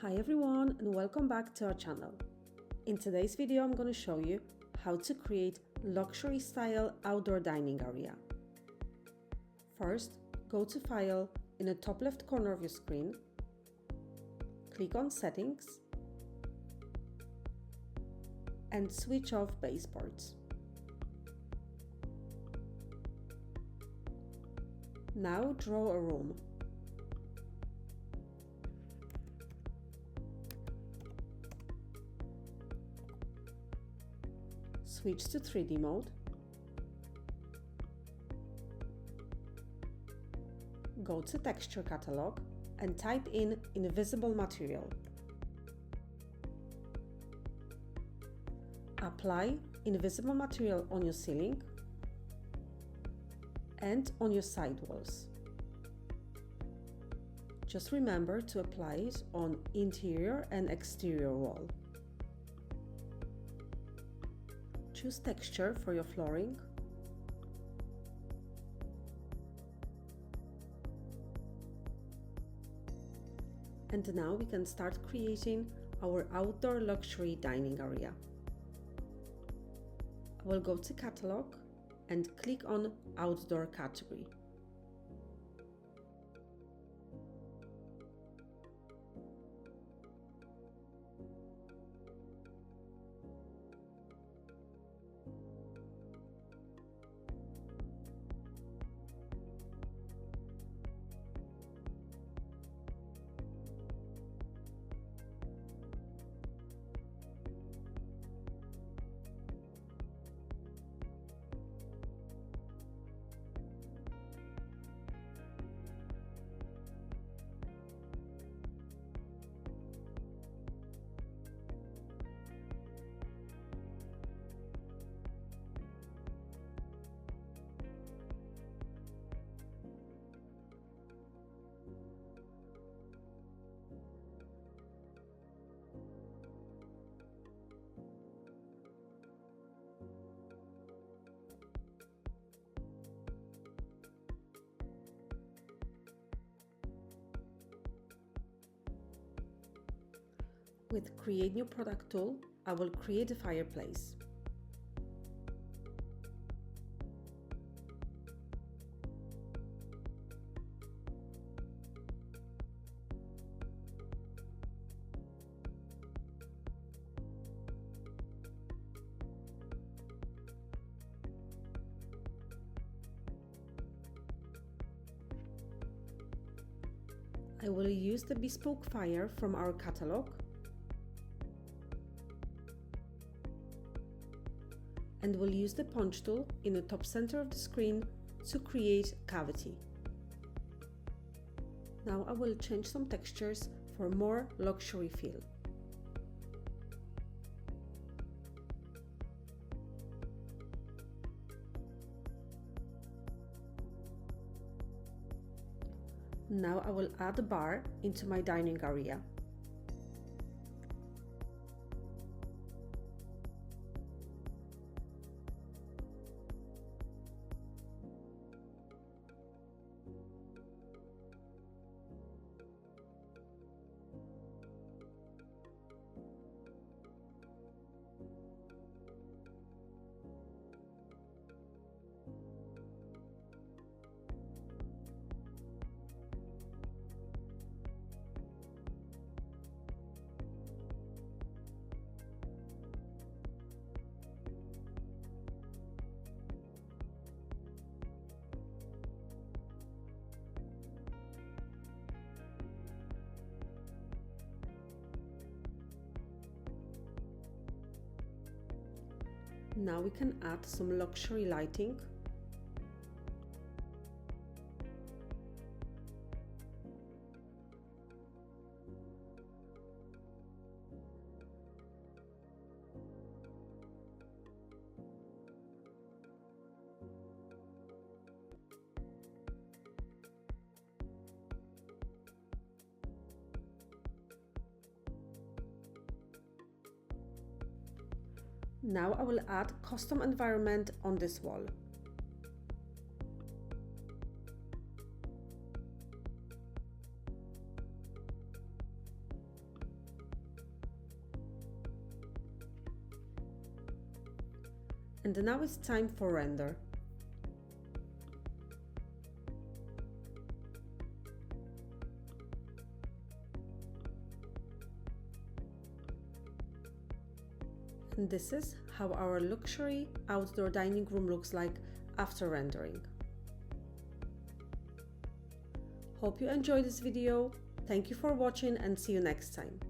Hi everyone and welcome back to our channel. In today's video I'm going to show you how to create luxury style outdoor dining area. First, go to File in the top left corner of your screen, click on Settings and switch off Baseboards. Now draw a room. Switch to 3D mode. Go to Texture Catalog and type in Invisible Material. Apply Invisible Material on your ceiling and on your side walls. Just remember to apply it on interior and exterior wall. Choose texture for your flooring. And now we can start creating our outdoor luxury dining area. I will go to Catalog and click on Outdoor category. With Create New Product tool, I will create a fireplace. I will use the bespoke fire from our catalog and will use the punch tool in the top center of the screen to create a cavity. Now I will change some textures for more luxury feel. Now I will add a bar into my dining area. Now we can add some luxury lighting. Now I will add custom environment on this wall. And now it's time for render. And this is how our luxury outdoor dining room looks like after rendering. Hope you enjoyed this video. Thank you for watching and see you next time.